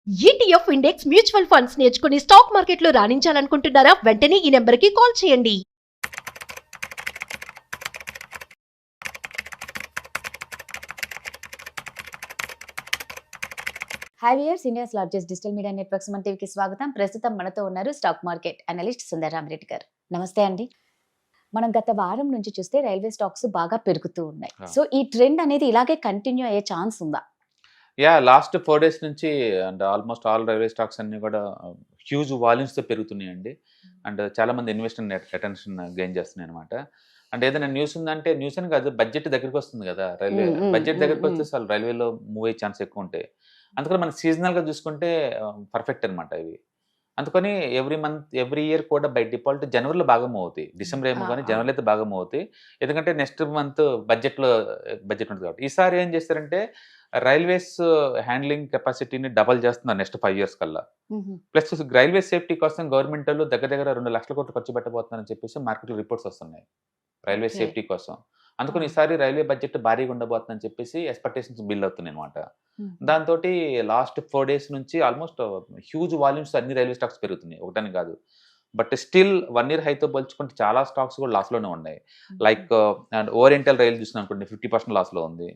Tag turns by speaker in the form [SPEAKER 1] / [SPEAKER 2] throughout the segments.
[SPEAKER 1] ETF index mutual funds నేర్చుకుని stock మార్కెట్లో రాణించాలనుకుంటున్నారా? వెంటనే ఈ నెంబర్కి కాల్ చేయండి.
[SPEAKER 2] Hi viewers, India's largest digital media network Suman టీవీకి స్వాగతం. ప్రస్తుతం మనతో ఉన్నారు స్టాక్ మార్కెట్ అనలిస్ట్ సుందరరామరెడ్డి గారు. నమస్తే అండి. మనం గత వారం నుంచి చూస్తే రైల్వే స్టాక్స్ బాగా పెరుగుతూ ఉన్నాయి. సో ఈ ట్రెండ్ అనేది ఇలాగే కంటిన్యూ అయ్యే ఛాన్స్ ఉందా?
[SPEAKER 3] లాస్ట్ 4 డేస్ నుంచి and almost all railway stocks అన్ని కూడా హ్యూజ్ వాల్యూమ్స్తో పెరుగుతున్నాయండి. అండ్ చాలా మంది ఇన్వెస్టర్ అటెన్షన్ గెయిన్ చేస్తున్నాయి అనమాట. అండ్ ఏదైనా న్యూస్ ఉందంటే న్యూస్ అని కాదు, బడ్జెట్ దగ్గరికి వస్తుంది కదా, రైల్వే బడ్జెట్ దగ్గరికి వస్తే అసలు రైల్వేలో మూవ్ అయ్యే ఛాన్స్ ఎక్కువ ఉంటాయి. అందుకని మనం సీజనల్గా చూసుకుంటే పర్ఫెక్ట్ అనమాట ఇవి. అందుకని ఎవ్రీ ఇయర్ కూడా బై డిఫాల్ట్ జనవరిలో బాగా మూవ్ అవుతాయి. డిసెంబర్ ఏమో కానీ జనవరిలో అయితే బాగా మూవ్ అవుతాయి. ఎందుకంటే నెక్స్ట్ మంత్ బడ్జెట్ ఉంటుంది కాబట్టి. ఈసారి ఏం చేస్తారంటే రైల్వేస్ హ్యాండ్లింగ్ కెపాసిటీని డబల్ చేస్తున్నారు నెక్స్ట్ 5 years కల్లా. ప్లస్ రైల్వే సేఫ్టీ కోసం గవర్నమెంట్ వాళ్ళు దగ్గర 2 లక్షల కోట్లు ఖర్చు పెట్టబోతున్నారని చెప్పేసి మార్కెట్లో రిపోర్ట్స్ వస్తున్నాయి రైల్వే సేఫ్టీ కోసం. అందుకని ఈసారి రైల్వే బడ్జెట్ భారీగా ఉండబోతుందని చెప్పేసి ఎక్స్పెక్టేషన్స్ బిల్డ్ అవుతున్నాయి అనమాట. దాంతో లాస్ట్ 4 days నుంచి ఆల్మోస్ట్ హ్యూజ్ వాల్యూమ్స్ అన్ని రైల్వే స్టాక్స్ పెరుగుతున్నాయి, ఒకటని కాదు. బట్ స్టిల్ 1 year హైతో పోల్చుకుంటే చాలా స్టాక్స్ కూడా లాస్లోనే ఉన్నాయి. లైక్ అండ్ ఓరియంటల్ రైల్ చూసాం అనుకోండి 50% లాస్లో ఉంది.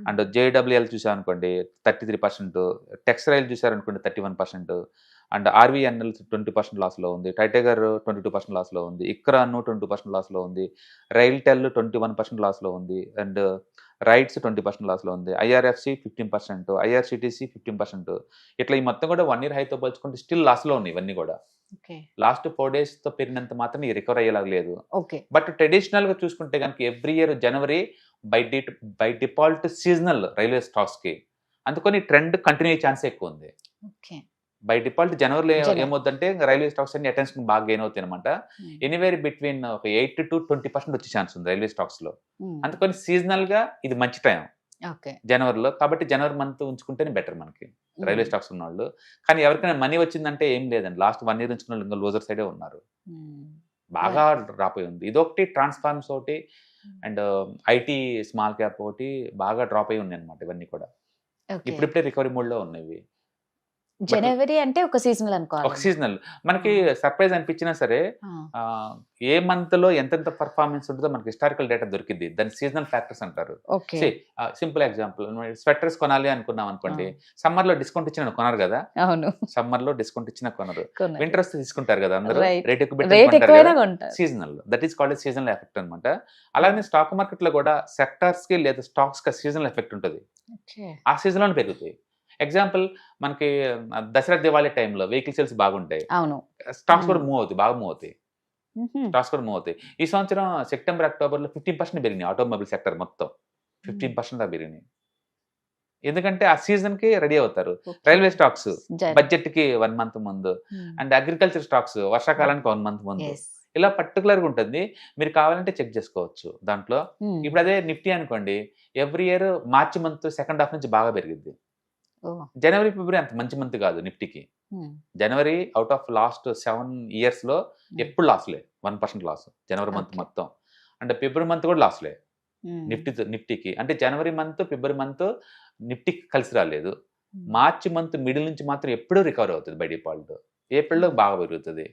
[SPEAKER 3] అండ్ జేడబ్ల్యూఎల్ చూసాం అనుకోండి 33%, టెక్స్ రైల్ చూసారనుకోండి 31%, అండ్ ఆర్వీఎన్ఎల్ 20% లాస్లో ఉంది, టైటగర్ 22% లాస్లో ఉంది, ఇక్రాన్ 20% లాస్లో ఉంది, రైల్ టెల్ 21% లాస్లో ఉంది, అండ్ రైడ్స్ 20% లాస్లో ఉంది, ఐఆర్ఎఫ్సి 15%, ఐఆర్సిటీసీ 15%. ఇట్లా ఈ మొత్తం కూడా 1 year హైతో పోల్చుకుంటే స్టిల్ లాస్లో ఉన్నాయి ఇవన్నీ కూడా. లాస్ట్ 4 days తో పెరిగినంత మాత్రం ఈ రికవర్ అయ్యేలాగా లేదు. బట్ ట్రెడిషనల్ గా చూసుకుంటే కనుక every year January by default seasonal railway stocks కి, అందుకని ట్రెండ్ కంటిన్యూ అయ్యే ఛాన్స్ ఎక్కువ ఉంది. బై డిఫాల్ట్ జనవరిలో ఏమవుతుందంటే రైల్వే స్టాక్స్ అన్ని అటెన్షన్ బాగా గెయిన్ అవుతాయి అనమాట. ఎనీవేర్ బిట్వీన్ ఒక 8 to 20% వచ్చే ఛాన్స్ ఉంది రైల్వే స్టాక్స్ లో. అందుకని సీజనల్ గా ఇది మంచి టైం జనవరిలో, కాబట్టి జనవరి మంత్ ఉంచుకుంటేనే బెటర్ మనకి రైల్వే స్టాక్స్ ఉన్న వాళ్ళు. కానీ ఎవరికైనా మనీ వచ్చిందంటే ఏం లేదండి, లాస్ట్ 1 year ఉంచుకున్న వాళ్ళు ఇంకా లోజర్ సైడే ఉన్నారు, బాగా డ్రాప్ అయి ఉంది. ఇదొకటి, ట్రాన్స్ఫార్మ్స్ ఒకటి, అండ్ ఐటీ స్మాల్ క్యాప్ ఒకటి బాగా డ్రాప్ అయి ఉన్నాయి అనమాట. ఇవన్నీ కూడా ఇప్పుడిప్పుడే రికవరీ మోడ్ లో ఉన్నాయి.
[SPEAKER 2] జనవరి అంటే ఒక సీజనల్ అనుకోవాలి,
[SPEAKER 3] ఒక సీజనల్. మనకి సర్ప్రైజ్ అనిపించినా సరే ఏ మంత్ లో ఎంతెంత పర్ఫార్మెన్స్ ఉంటుందో మనకి హిస్టారికల్ డేటా దొరికింది, దాన్ని సీజనల్ ఫ్యాక్టర్స్ అంటారు. సింపుల్ ఎగ్జాంపుల్, స్వెటర్స్ కొనాలి అనుకున్నాం అనుకోండి, సమ్మర్ లో డిస్కౌంట్ ఇచ్చిన కొనరు కదా, సమ్మర్ లో డిస్కౌంట్ ఇచ్చిన కొనరు, వింటర్ వస్తే తీసుకుంటారు కదా అందరూ, రేట్ ఎక్కువ. Seasonal, that is called seasonal effect అనమాట. అలాగే స్టాక్ మార్కెట్ లో కూడా సెక్టార్స్ కి లేదా స్టాక్స్ కి సీజనల్ ఎఫెక్ట్ ఉంటుంది, ఆ సీజన్ లోనే పెరుగుతాయి. ఎగ్జాంపుల్, మనకి దసరా దివాళీ టైంలో వెహికల్ సేల్స్ బాగుంటాయి, స్టాక్స్ కూడా మూవ్ అవుతాయి, బాగా మూవ్ అవుతాయి, స్టాక్స్ కూడా మూవ్ అవుతాయి. ఈ సంవత్సరం సెప్టెంబర్ అక్టోబర్లో 15% పెరిగినాయి ఆటోమొబైల్ సెక్టర్ మొత్తం, 15% పెరిగినాయి. ఎందుకంటే ఆ సీజన్ కి రెడీ అవుతారు. రైల్వే స్టాక్స్ బడ్జెట్ కి 1 month ముందు, అండ్ అగ్రికల్చర్ స్టాక్స్ వర్షాకాలానికి 1 month ముందు, ఇలా పర్టికులర్ గా ఉంటుంది. మీరు కావాలంటే చెక్ చేసుకోవచ్చు దాంట్లో. ఇప్పుడు అదే నిఫ్టీ అనుకోండి, ఎవ్రీ ఇయర్ మార్చి మంత్ సెకండ్ హాఫ్ నుంచి బాగా పెరిగింది. జనవరి ఫిబ్రవరి అంత మంచి మంత్ కాదు నిఫ్టీకి. జనవరి అవుట్ ఆఫ్ లాస్ట్ 7 years లో ఎప్పుడు లాస్లే, 1% లాస్ జనవరి మంత్ మొత్తం. అంటే ఫిబ్రవరి మంత్ కూడా లాస్లే నిఫ్టీకి. అంటే జనవరి మంత్ ఫిబ్రవరి మంత్ నిఫ్టీకి కలిసి రాలేదు. మార్చి మంత్ మిడిల్ నుంచి మాత్రం ఎప్పుడూ రికవర్ అవుతుంది బై డిఫాల్ట్, ఏప్రిల్లో బాగా పెరుగుతుంది.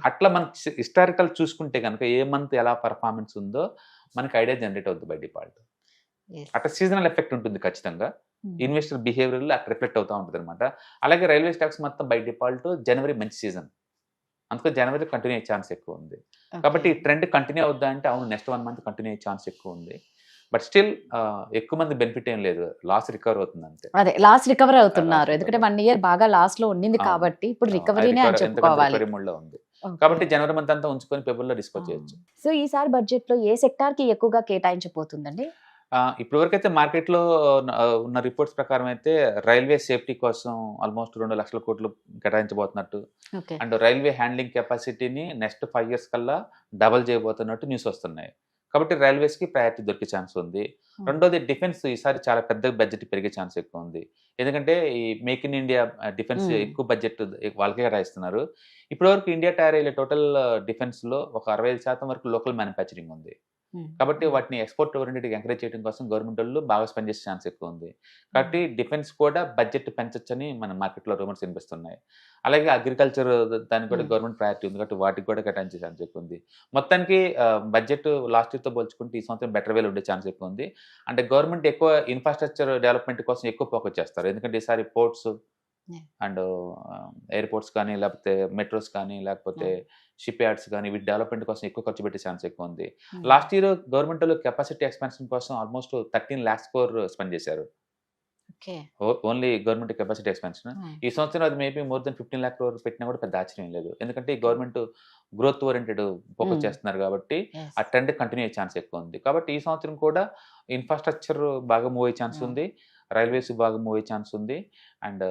[SPEAKER 3] అట్లా మనం హిస్టారికల్ చూసుకుంటే కనుక ఏ మంత్ ఎలా పర్ఫార్మెన్స్ ఉందో మనకి ఐడియా జనరేట్ అవుతుంది బై డిఫాల్ట్. అట్లా సీజనల్ ఎఫెక్ట్ ఉంటుంది ఖచ్చితంగా, ఇన్వెస్టర్ బిహేవియర్ అట్లా రిఫ్లెక్ట్ అవుతూ ఉంటుంది అనమాట. అలాగే రైల్వే స్టాక్స్ మొత్తం బై డిఫాల్ట్ జనవరి మంచి సీజన్, అందుకని జనవరి కంటిన్యూ అయ్యే ఛాన్స్ ఎక్కువ ఉంది. కాబట్టి ఈ ట్రెండ్ కంటిన్యూ అవుద్దా అంటే అవును, నెక్స్ట్ 1 month కంటిన్యూ అయ్యే ఛాన్స్ ఎక్కువ ఉంది. బట్ స్టిల్ ఎక్కువ మంది బెనిఫిట్ ఏం లేదు, లాస్ రికవర్ అవుతుంది అంతే.
[SPEAKER 2] అదే లాస్ రికవర్ అవుతున్నారు, ఎందుకంటే 1 year బాగా లాస్ లో ఉండింది కాబట్టి ఇప్పుడు రికవరీనే అని చెప్పుకోవాలి.
[SPEAKER 3] రికవరీ మోడ్ లో ఉంది కాబట్టి జనవరి మంత్ అంతా ఉంచుకొని ఫిబ్రవరిలో డిస్కస్ చేయొచ్చు.
[SPEAKER 2] సో ఈసారి బడ్జెట్ లో ఏ సెక్టార్ కి ఎక్కువగా కేటాయించబోతుందండి?
[SPEAKER 3] ఇప్పటి వరకు అయితే మార్కెట్లో ఉన్న రిపోర్ట్స్ ప్రకారం అయితే రైల్వే సేఫ్టీ కోసం ఆల్మోస్ట్ 2 లక్షల కోట్లు కేటాయించబోతున్నట్టు, అండ్ రైల్వే హ్యాండ్లింగ్ కెపాసిటీని నెక్స్ట్ 5 years కల్లా డబల్ చేయబోతున్నట్టు న్యూస్ వస్తున్నాయి. కాబట్టి రైల్వేస్ కి ప్రయారిటీ దొరికే ఛాన్స్ ఉంది. రెండోది, డిఫెన్స్ ఈసారి చాలా పెద్ద బడ్జెట్ పెరిగే ఛాన్స్ ఎక్కువ ఉంది. ఎందుకంటే ఈ మేక్ ఇన్ ఇండియా డిఫెన్స్ ఎక్కువ బడ్జెట్ వాళ్ళకే కేటాయిస్తున్నారు. ఇప్పటి వరకు ఇండియా తయారయ్యే టోటల్ డిఫెన్స్ లో ఒక 65% వరకు లోకల్ మ్యానుఫ్యాక్చరింగ్ ఉంది. కాబట్టి వాటిని ఎక్స్పోర్ట్ ఓరియంటెడ్గా ఎంకరేజ్ చేయడం కోసం గవర్నమెంట్ వాళ్ళు బాగా స్పెండ్ చేసే ఛాన్స్ ఎక్కువ ఉంది. కాబట్టి డిఫెన్స్ కూడా బడ్జెట్ పెంచొచ్చని మన మార్కెట్లో రూమర్స్ వినిపిస్తున్నాయి. అలాగే అగ్రికల్చర్ దానికి కూడా గవర్నమెంట్ ప్రయారిటీ ఉంది కాబట్టి వాటికి కూడా కేటాయించే ఛాన్స్ ఎక్కువ ఉంది. మొత్తానికి బడ్జెట్ లాస్ట్ ఇయర్తో పోల్చుకుంటే ఈ సంవత్సరం బెటర్ వేలో ఉండే ఛాన్స్ ఎక్కువ ఉంది. అంటే గవర్నమెంట్ ఎక్కువ ఇన్ఫ్రాస్ట్రక్చర్ డెవలప్మెంట్ కోసం ఎక్కువ ఫోకస్ చేస్తారు. ఎందుకంటే ఈసారి పోర్ట్స్ అండ్ ఎయిర్పోర్ట్స్ కానీ, లేకపోతే మెట్రోస్ కానీ, లేకపోతే షిప్ యార్డ్స్ కానీ వీటి డెవలప్మెంట్ కోసం ఎక్కువ ఖర్చు పెట్టే ఛాన్స్ ఎక్కువ ఉంది. లాస్ట్ ఇయర్ గవర్నమెంట్ వాళ్ళు కెపాసిటీ ఎక్స్పాన్షన్ కోసం ఆల్మోస్ట్ 13 lakhs crore స్పెండ్ చేశారు. Only government capacity expansion. ఈ సంవత్సరం అది maybe more than 15 lakh crore పెట్టినా కూడా పెద్ద ఆశ్చర్యం లేదు. ఎందుకంటే ఈ గవర్నమెంట్ గ్రోత్ ఓరియంటెడ్ ఫోకస్ చేస్తున్నారు కాబట్టి ఆ ట్రెండ్ కంటిన్యూ అయ్యే ఛాన్స్ ఎక్కువ ఉంది. కాబట్టి ఈ సంవత్సరం కూడా ఇన్ఫ్రాస్ట్రక్చర్ బాగా మూవ్ అయ్యే ఛాన్స్ ఉంది, రైల్వేస్ బాగా మూవ్ అయ్యే ఛాన్స్ ఉంది, అండ్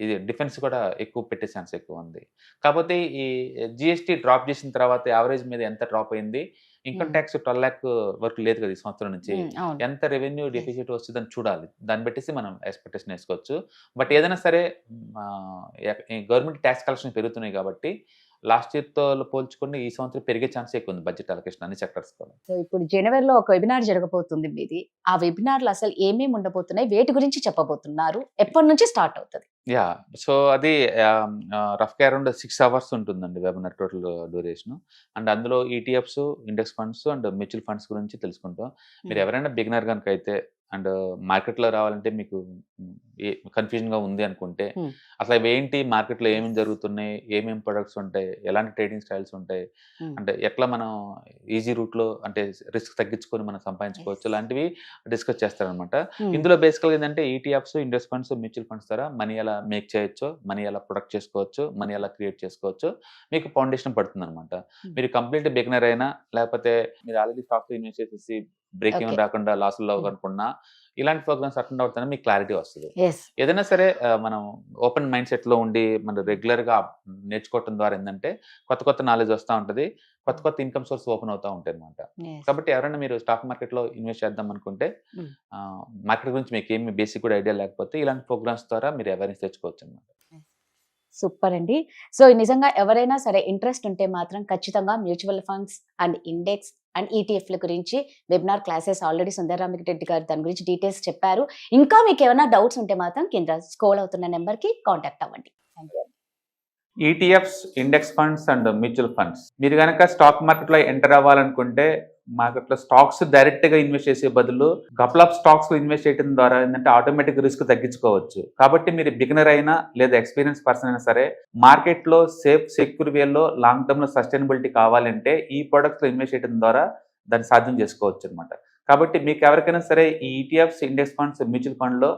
[SPEAKER 3] ఇది డిఫెన్స్ కూడా ఎక్కువ పెట్టే ఛాన్స్ ఎక్కువ ఉంది. కాకపోతే ఈ జిఎస్టీ డ్రాప్ చేసిన తర్వాత యావరేజ్ మీద ఎంత డ్రాప్ అయింది, ఇన్కమ్ ట్యాక్స్ 12 lakh వరకు లేదు కదా ఈ సంవత్సరం నుంచి, ఎంత రెవెన్యూ డెఫిసిట్ వస్తుందని చూడాలి. దాన్ని బట్టేసి మనం ఎక్స్పెక్టేషన్ వేసుకోవచ్చు. బట్ ఏదైనా సరే గవర్నమెంట్ ట్యాక్స్ కలెక్షన్ పెరుగుతున్నాయి కాబట్టి లాస్ట్ ఇయర్తో పోల్చుకుంటే ఈ సంవత్సరం పెరిగే ఛాన్స్ ఎక్కువ ఉంది బడ్జెట్ అలొకేషన్ అన్ని సెక్టర్స్ కూడా.
[SPEAKER 2] సో ఇప్పుడు జనవరిలో ఒక వెబినార్ జరగబోతుంది మీది. ఆ వెబినార్లో అసలు ఏమేమి ఉండబోతున్నాయి, వేటి గురించి చెప్పబోతున్నారు, ఎప్పటి నుంచి స్టార్ట్ అవుతుంది?
[SPEAKER 3] సో అది రఫ్గా అరౌండ్ 6 hours ఉంటుందండి వెబినార్ టోటల్ డ్యూరేషన్. అండ్ అందులో ETFs, index funds and mutual funds గురించి తెలుసుకుంటాం. మీరు ఎవరైనా బిగినర్ కనుక అయితే అండ్ మార్కెట్లో రావాలంటే మీకు కన్ఫ్యూజన్గా ఉంది అనుకుంటే అసలు అవి ఏంటి, మార్కెట్లో ఏమేమి జరుగుతున్నాయి, ఏమేమి ప్రొడక్ట్స్ ఉంటాయి, ఎలాంటి ట్రేడింగ్ స్టైల్స్ ఉంటాయి, అంటే ఎట్లా మనం ఈజీ రూట్లో అంటే రిస్క్ తగ్గించుకొని మనం సంపాదించుకోవచ్చు, ఇలాంటివి డిస్కస్ చేస్తారనమాట. ఇందులో బేసికల్గా ఏంటంటే ETFs, index funds, mutual funds ద్వారా మనీ ఎలా మేక్ చేయొచ్చు, మనీ ఎలా ప్రొడక్ట్ చేసుకోవచ్చు, మనీ ఎలా క్రియేట్ చేసుకోవచ్చు, మీకు ఫౌండేషన్ పడుతుంది అనమాట. మీరు కంప్లీట్ బిగినర్ అయినా, లేకపోతే మీరు ఆల్రెడీ స్టాక్స్ ఇన్వెస్ట్ చేసేసి బ్రేకింగ్ రాకుండా లాసుల్లో అనుకున్నా, ఇలాంటి ప్రోగ్రామ్స్ అటెండ్ అవుతానే మీకు క్లారిటీ వస్తుంది. ఏదైనా సరే మనం ఓపెన్ మైండ్ సెట్ లో ఉండి మనం రెగ్యులర్ గా నేర్చుకోవడం ద్వారా ఏంటంటే కొత్త కొత్త నాలెడ్జ్ వస్తూ ఉంటది, కొత్త కొత్త ఇన్కమ్ సోర్స్ ఓపెన్ అవుతూ ఉంటాయి అనమాట. కాబట్టి ఎవరైనా మీరు స్టాక్ మార్కెట్ లో ఇన్వెస్ట్ చేద్దాం అనుకుంటే మార్కెట్ గురించి మీకు ఏమి బేసిక్ కూడా ఐడియా లేకపోతే ఇలాంటి ప్రోగ్రామ్స్ ద్వారా మీరు అవేర్నెస్ తెచ్చుకోవచ్చు అనమాట.
[SPEAKER 2] సూపర్ అండి. సో నిజంగా ఎవరైనా సరే ఇంట్రెస్ట్ ఉంటే మాత్రం ఖచ్చితంగా mutual funds and index and ఈటీఎఫ్ల గురించి వెబినార్ క్లాసెస్ ఆల్రెడీ సుందరరామిరెడ్డి గారు దాని గురించి డీటెయిల్స్ చెప్పారు. ఇంకా మీకు ఏమైనా డౌట్స్ ఉంటే మాత్రం కింద స్క్రోల్ అవుతున్న నెంబర్కి కాంటాక్ట్ అవ్వండి. Thank you.
[SPEAKER 3] ETFs, index funds and mutual funds మీరు కనుక స్టాక్ మార్కెట్లో ఎంటర్ అవ్వాలనుకుంటే మార్కెట్లో స్టాక్స్ డైరెక్ట్ గా ఇన్వెస్ట్ చేసే బదులు కపుల్ ఆఫ్ స్టాక్స్ ఇన్వెస్ట్ చేయడం ద్వారా ఏంటంటే ఆటోమేటిక్ రిస్క్ తగ్గించుకోవచ్చు. కాబట్టి మీరు బిగినర్ అయినా లేదా ఎక్స్పీరియన్స్ పర్సన్ అయినా సరే మార్కెట్లో సేఫ్ సెక్యూర్ వేలో లాంగ్ టర్మ్ లో సస్టైనబిలిటీ కావాలంటే ఈ ప్రొడక్ట్స్ లో ఇన్వెస్ట్ చేయడం ద్వారా దాన్ని సాధ్యం చేసుకోవచ్చు అనమాట. కాబట్టి మీకు ఎవరికైనా సరే ఈ ETFs, index funds, mutual fund లో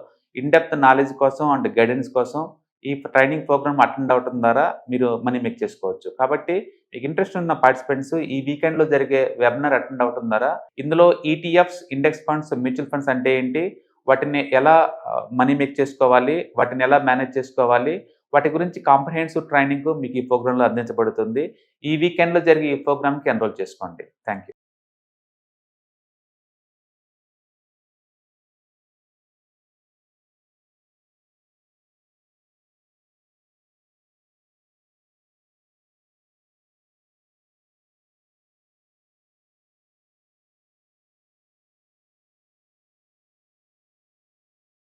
[SPEAKER 3] ఇన్ డెప్త్ నాలెడ్జ్ కోసం అండ్ గైడెన్స్ కోసం ఈ ట్రైనింగ్ ప్రోగ్రామ్ అటెండ్ అవడం ద్వారా మీరు మనీ మేక్ చేసుకోవచ్చు. కాబట్టి మీకు ఇంట్రెస్ట్ ఉన్న పార్టిసిపెంట్స్ ఈ వీకెండ్ లో జరిగే వెబినార్ అటెండ్ అవడం ద్వారా ఇందులో ETFs, index funds, mutual funds అంటే ఏంటి, వాటిని ఎలా మనీ మేక్ చేసుకోవాలి, వాటిని ఎలా మేనేజ్ చేసుకోవాలి, వాటి గురించి కాంప్రహెన్సివ్ ట్రైనింగ్ మీకు ఈ ప్రోగ్రామ్ లో అందించబడుతుంది. ఈ వీకెండ్ లో జరిగే ఈ ప్రోగ్రామ్ కి ఎన్రోల్ చేసుకోండి. Thank you.